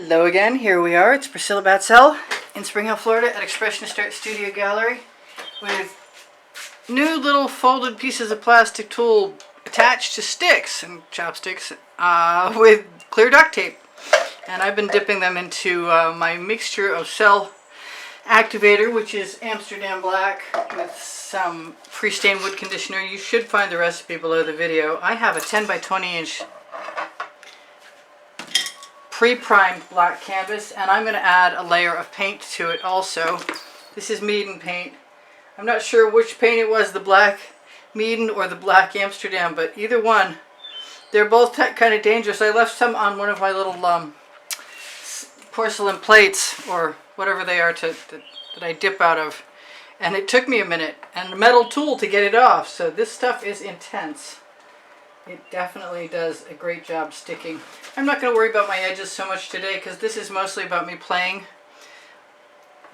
Hello again, here we are. It's Priscilla Batzell in Spring Hill, Florida at Expressionist Art Studio Gallery with new little folded pieces of plastic tool attached to sticks and chopsticks with clear duct tape. And I've been dipping them into my mixture of cell activator, which is Amsterdam black with some pre-stained wood conditioner. You should find the recipe below the video. I have a 10 by 20 inch pre-primed black canvas, and I'm going to add a layer of paint to it also. This is Meeden paint. I'm not sure which paint it was, the black Meeden or the black Amsterdam, but either one. They're both kind of dangerous. I left some on one of my little porcelain plates or whatever they are that I dip out of, and it took me a minute and a metal tool to get it off. So this stuff is intense. It definitely does a great job sticking. I'm not going to worry about my edges so much today because this is mostly about me playing.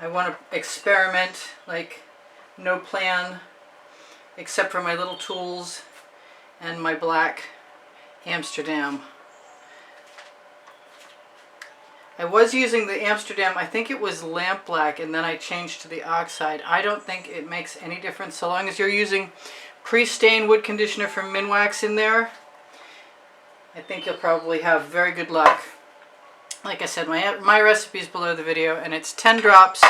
I want to experiment, like no plan except for my little tools and my black Amsterdam. I was using the Amsterdam, I think it was lamp black, and then I changed to the oxide. I don't think it makes any difference so long as you're using pre-stained wood conditioner from Minwax in there. I think you'll probably have very good luck. Like I said, my recipe is below the video, and it's 10 drops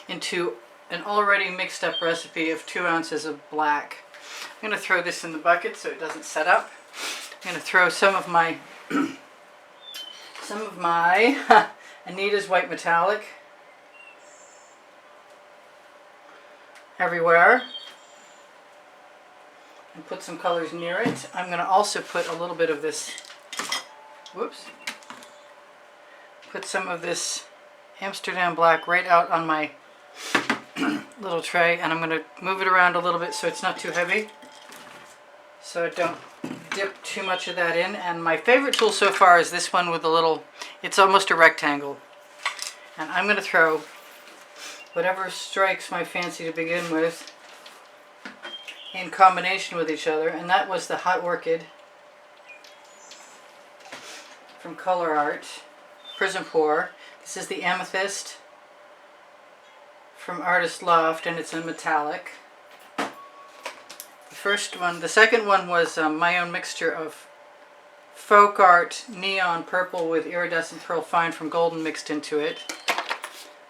into an already mixed up recipe of 2 ounces of black. I'm going to throw this in the bucket so it doesn't set up. I'm going to throw some of my Anita's white metallic everywhere and put some colors near it. I'm going to also put a little bit of this, put some of this Amsterdam black right out on my little tray, and I'm going to move it around a little bit so it's not too heavy, so I don't dip too much of that in. And my favorite tool so far is this one with a little, it's almost a rectangle, and I'm going to throw whatever strikes my fancy to begin with in combination with each other, and that was the Hot Orchid from Color Art Prism Pour. This is the Amethyst from Artist Loft, and it's a metallic. The second one was my own mixture of folk art neon purple with iridescent pearl fine from Golden mixed into it.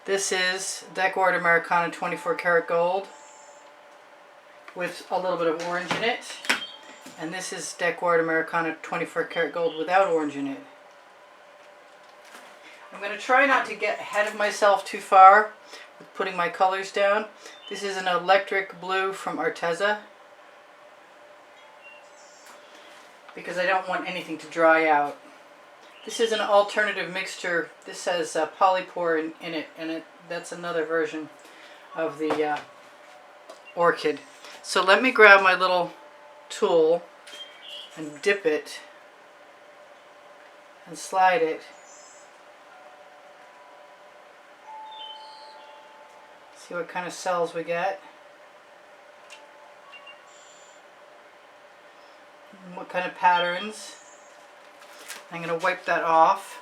This is Deckward Americana 24 karat gold with a little bit of orange in it, and this is Deckward Americana 24 karat gold without orange in it. I'm going to try not to get ahead of myself too far with putting my colors down. This is an electric blue from Arteza because I don't want anything to dry out. This is an alternative mixture. This has polypore in it, and that's another version of the orchid. So let me grab my little tool and dip it and slide it. See what kind of cells we get. And what kind of patterns. I'm going to wipe that off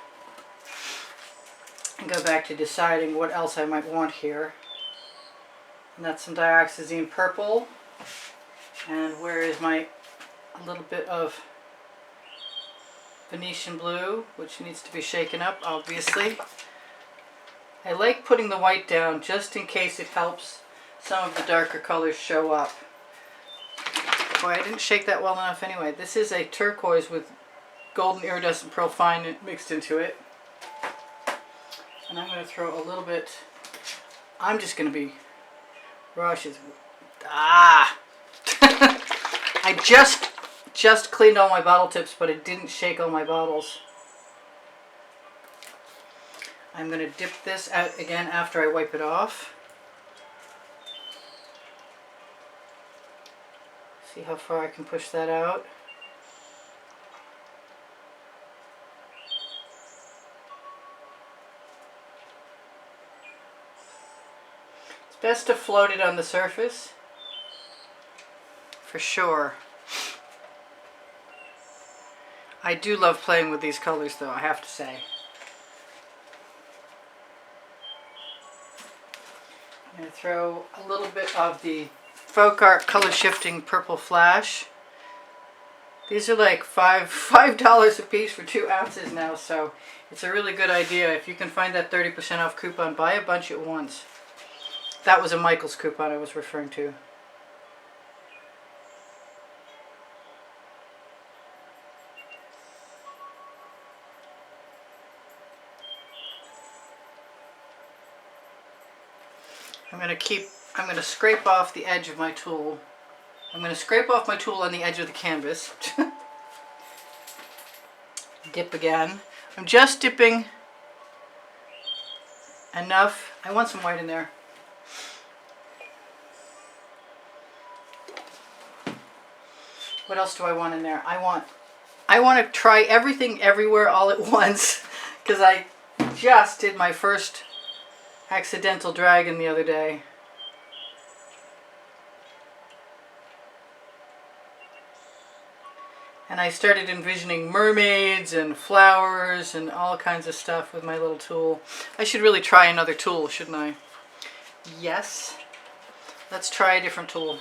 and go back to deciding what else I might want here. And that's some dioxazine purple. And where is a little bit of Venetian blue, which needs to be shaken up, obviously. I like putting the white down just in case it helps some of the darker colors show up. Boy, I didn't shake that well enough anyway. This is a turquoise with golden iridescent pearl fine mixed into it. And I'm going to throw a little bit, I'm just going to be rushes. I just cleaned all my bottle tips, but it didn't shake all my bottles. I'm going to dip this out again after I wipe it off. See how far I can push that out. It's best to float it on the surface, for sure. I do love playing with these colors though, I have to say. I'm going to throw a little bit of the Folk Art Color Shifting Purple Flash. These are like $5 a piece for 2 ounces now, so it's a really good idea. If you can find that 30% off coupon, buy a bunch at once. That was a Michael's coupon I was referring to. I'm going to scrape off the edge of my tool. I'm going to scrape off my tool on the edge of the canvas. Dip again. I'm just dipping enough. I want some white in there. What else do I want in there? I want to try everything everywhere all at once, because I just did my first accidental dragon the other day. And I started envisioning mermaids and flowers and all kinds of stuff with my little tool. I should really try another tool, shouldn't I? Yes. Let's try a different tool.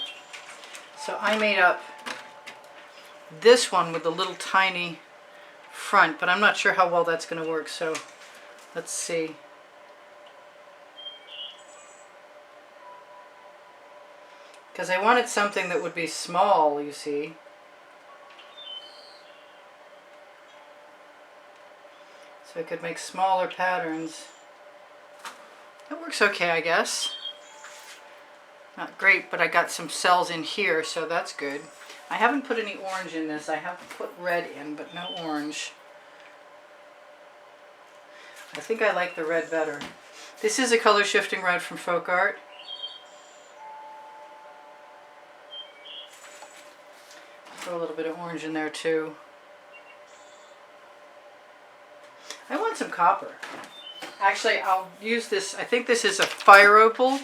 So I made up this one with the little tiny front, but I'm not sure how well that's going to work, so let's see. Because I wanted something that would be small, you see. So I could make smaller patterns. It works okay, I guess. Not great, but I got some cells in here, so that's good. I haven't put any orange in this. I have put red in, but no orange. I think I like the red better. This is a color shifting red from Folk Art. Throw a little bit of orange in there too. I want some copper. Actually, I'll use this. I think this is a fire opal,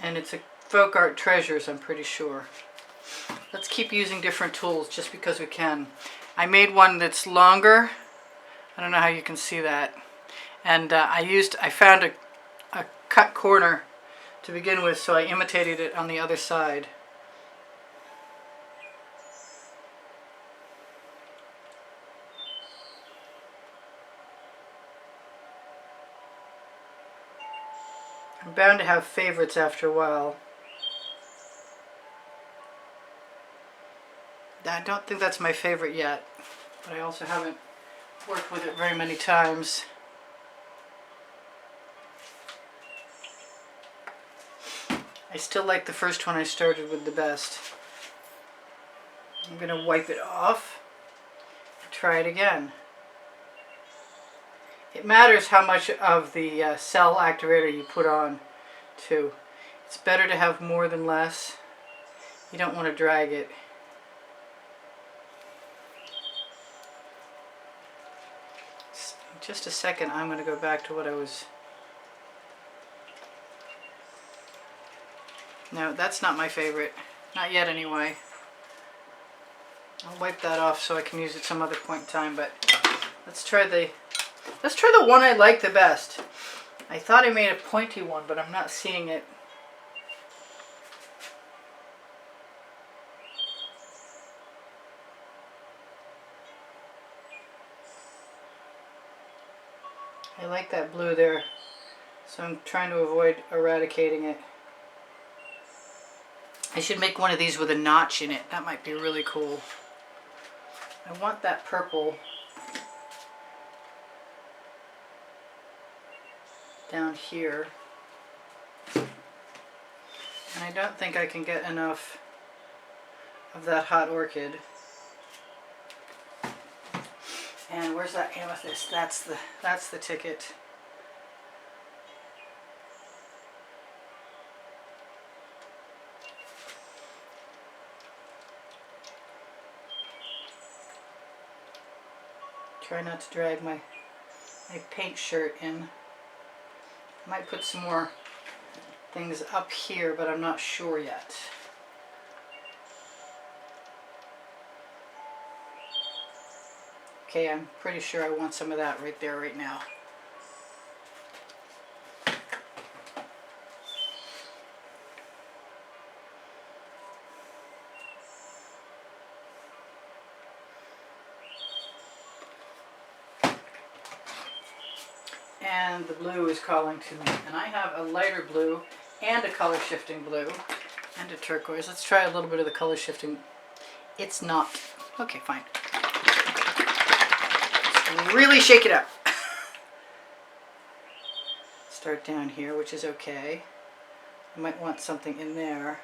and it's a Folk Art Treasures, I'm pretty sure. Let's keep using different tools just because we can. I made one that's longer. I don't know how you can see that. And I found a cut corner to begin with, so I imitated it on the other side. I'm bound to have favorites after a while. I don't think that's my favorite yet, but I also haven't worked with it very many times. I still like the first one I started with the best. I'm going to wipe it off and try it again. It matters how much of the cell activator you put on too. It's better to have more than less. You don't want to drag it. Just a second, I'm going to go back to what I was... No, that's not my favorite. Not yet anyway. I'll wipe that off so I can use it some other point in time, but let's try the one I like the best. I thought I made a pointy one, but I'm not seeing it. I like that blue there, so I'm trying to avoid eradicating it. I should make one of these with a notch in it. That might be really cool. I want that purple down here. And I don't think I can get enough of that hot orchid. And where's that amethyst? That's the ticket. Try not to drag my paint shirt in. I might put some more things up here, but I'm not sure yet. Okay, I'm pretty sure I want some of that right there, right now. and the blue is calling to me. And I have a lighter blue and a color shifting blue and a turquoise. Let's try a little bit of the color shifting. It's not. Okay, fine. Let's really shake it up. Start down here, which is okay. I might want something in there.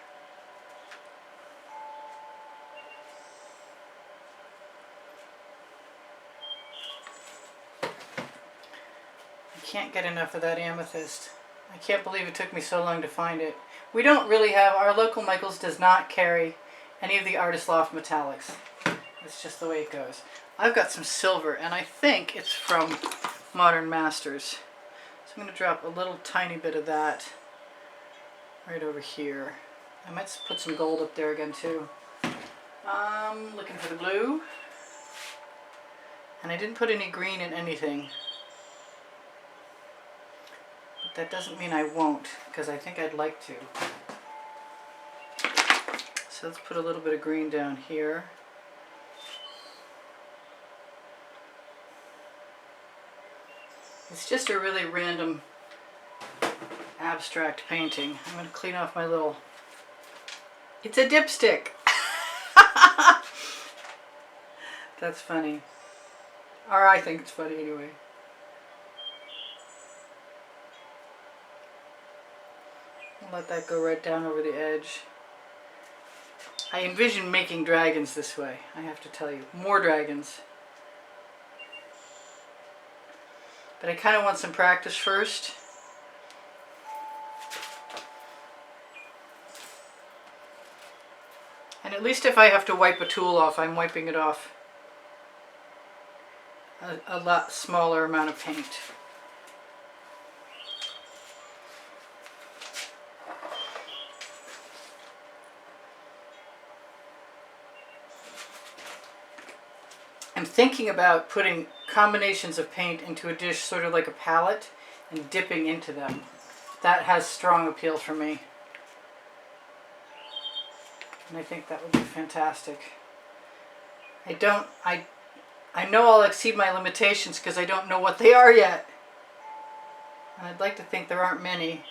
I can't get enough of that amethyst. I can't believe it took me so long to find it. We don't really have, our local Michaels does not carry any of the Artist Loft metallics. It's just the way it goes. I've got some silver, and I think it's from Modern Masters. So I'm going to drop a little tiny bit of that right over here. I might put some gold up there again too. Looking for the blue. And I didn't put any green in anything. But that doesn't mean I won't, because I think I'd like to. So let's put a little bit of green down here. It's just a really random abstract painting. I'm going to clean off my little... It's a dipstick! That's funny. Or I think it's funny anyway. I'll let that go right down over the edge. I envision making dragons this way, I have to tell you. More dragons. But I kind of want some practice first. And at least if I have to wipe a tool off, I'm wiping it off a lot smaller amount of paint. I'm thinking about putting combinations of paint into a dish, sort of like a palette, and dipping into them. That has strong appeal for me. And I think that would be fantastic. I know I'll exceed my limitations because I don't know what they are yet. And I'd like to think there aren't many.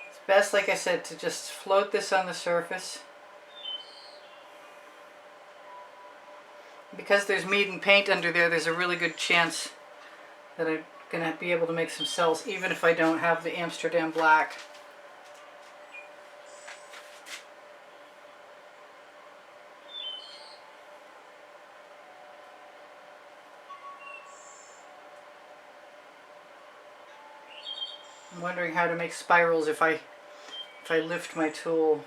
It's best, like I said, to just float this on the surface. Because there's Meeden paint under there, there's a really good chance that I'm going to be able to make some cells, even if I don't have the Amsterdam black. I'm wondering how to make spirals if I lift my tool.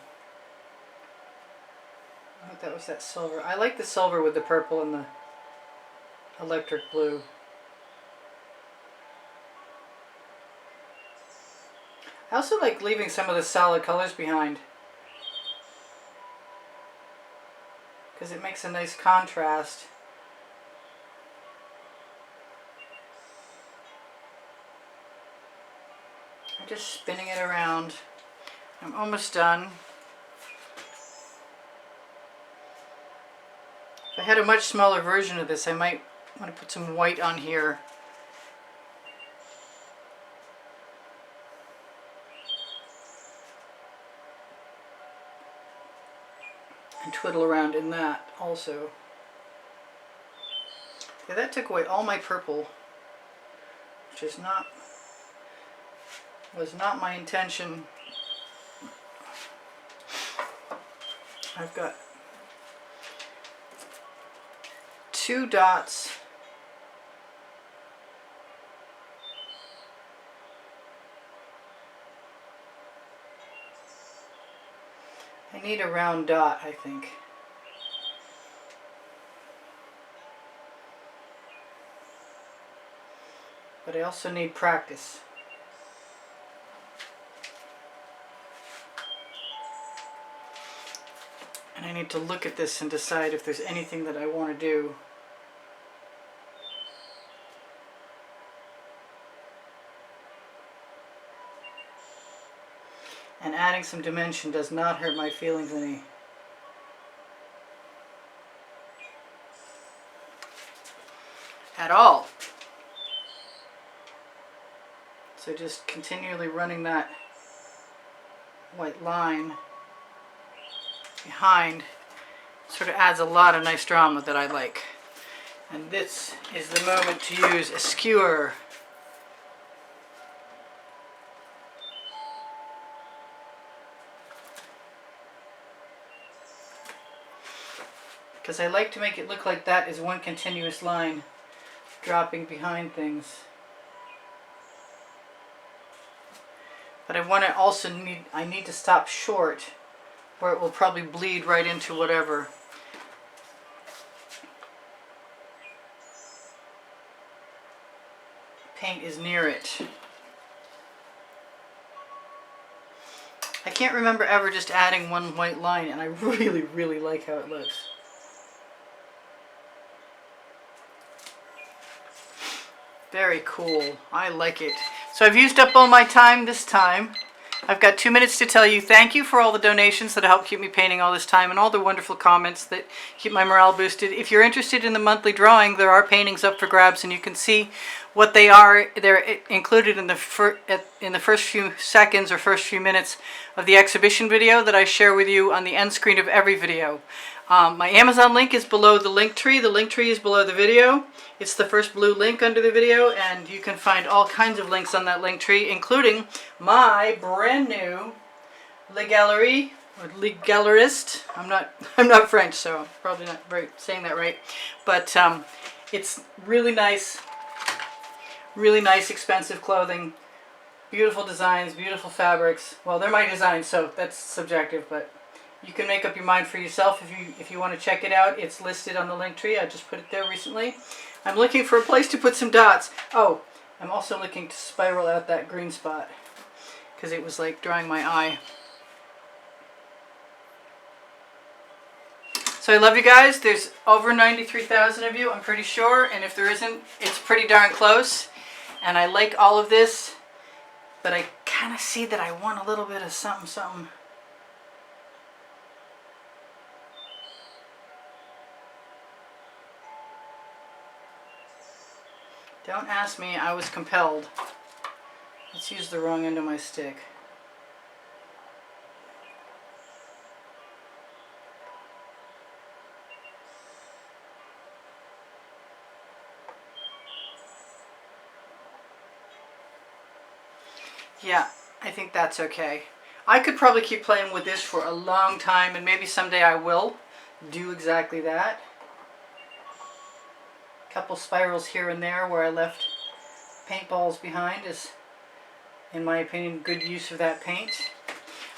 I thought that was that silver. I like the silver with the purple and the electric blue. I also like leaving some of the solid colors behind, because it makes a nice contrast. I'm just spinning it around. I'm almost done. If I had a much smaller version of this, I might want to put some white on here. And twiddle around in that also. Okay, that took away all my purple, which is was not my intention. I've got 2 dots I need a round dot, I think. But I also need practice. And I need to look at this and decide if there's anything that I want to do. And adding some dimension does not hurt my feelings any. at all. So just continually running that white line behind sort of adds a lot of nice drama that I like. And this is the moment to use a skewer. Because I like to make it look like that is one continuous line dropping behind things. But I want to also need to stop short where it will probably bleed right into whatever. Paint is near it. I can't remember ever just adding one white line, and I really, really like how it looks. Very cool. I like it. So I've used up all my time this time. I've got 2 minutes to tell you thank you for all the donations that help keep me painting all this time and all the wonderful comments that keep my morale boosted. If you're interested in the monthly drawing, there are paintings up for grabs, and you can see what they are. They're included in the first few seconds or first few minutes of the exhibition video that I share with you on the end screen of every video. My Amazon link is below the link tree. The link tree is below the video. It's the first blue link under the video, and you can find all kinds of links on that link tree, including my brand new gallery or gallerist. I'm not French, so I'm probably not saying that right, but it's really nice, expensive clothing, beautiful designs, beautiful fabrics. Well, they're my designs, so that's subjective, but you can make up your mind for yourself if you want to check it out. It's listed on the link tree. I just put it there recently. I'm looking for a place to put some dots. Oh, I'm also looking to spiral out that green spot because it was like drawing my eye. So I love you guys. There's over 93,000 of you, I'm pretty sure, and if there isn't, it's pretty darn close. And I like all of this, but I kind of see that I want a little bit of something. Don't ask me, I was compelled. Let's use the wrong end of my stick. Yeah, I think that's okay. I could probably keep playing with this for a long time, and maybe someday I will do exactly that. Couple spirals here and there where I left paintballs behind is, in my opinion, good use of that paint.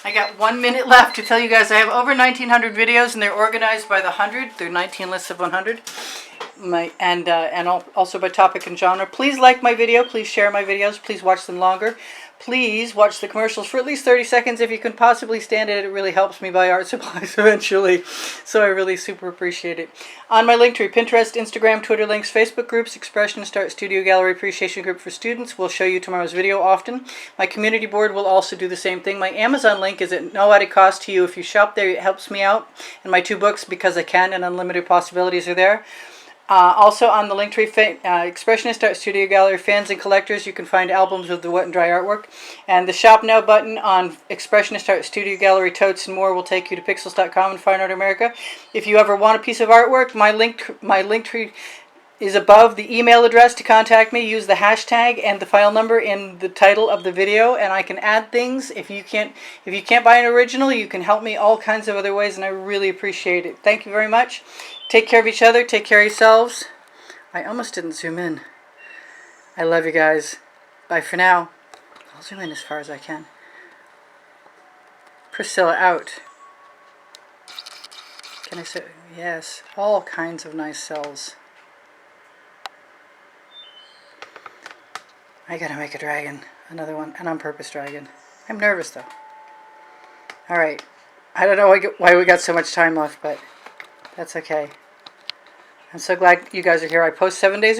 I got 1 minute left to tell you guys I have over 1,900 videos, and they're organized by the 100. They're 19 lists of 100. And also by topic and genre. Please like my video. Please share my videos. Please watch them longer. Please watch the commercials for at least 30 seconds if you can possibly stand it. It really helps me buy art supplies eventually. So I really super appreciate it. On my link tree, Pinterest, Instagram, Twitter links, Facebook groups, Expressionist Art Studio Gallery Appreciation Group for Students. We'll show you tomorrow's video often. My community board will also do the same thing. My Amazon link is at no added cost to you. If you shop there, it helps me out. And my 2 books, Because I Can and Unlimited Possibilities, are there. Also on the Linktree, Expressionist Art Studio Gallery fans and collectors, you can find albums with the wet and dry artwork. And the Shop Now button on Expressionist Art Studio Gallery totes and more will take you to pixels.com and Fine Art America. If you ever want a piece of artwork, my Linktree is above the email address to contact me. Use the hashtag and the file number in the title of the video, and I can add things. If you can't buy an original, you can help me all kinds of other ways, and I really appreciate it. Thank you very much. Take care of each other. Take care of yourselves. I almost didn't zoom in. I love you guys. Bye for now. I'll zoom in as far as I can. Priscilla out. Can I say yes? All kinds of nice cells. I gotta make a dragon. Another one. An on-purpose dragon. I'm nervous though. Alright. I don't know why we got so much time left, but that's okay. I'm so glad you guys are here. I post 7 days a week.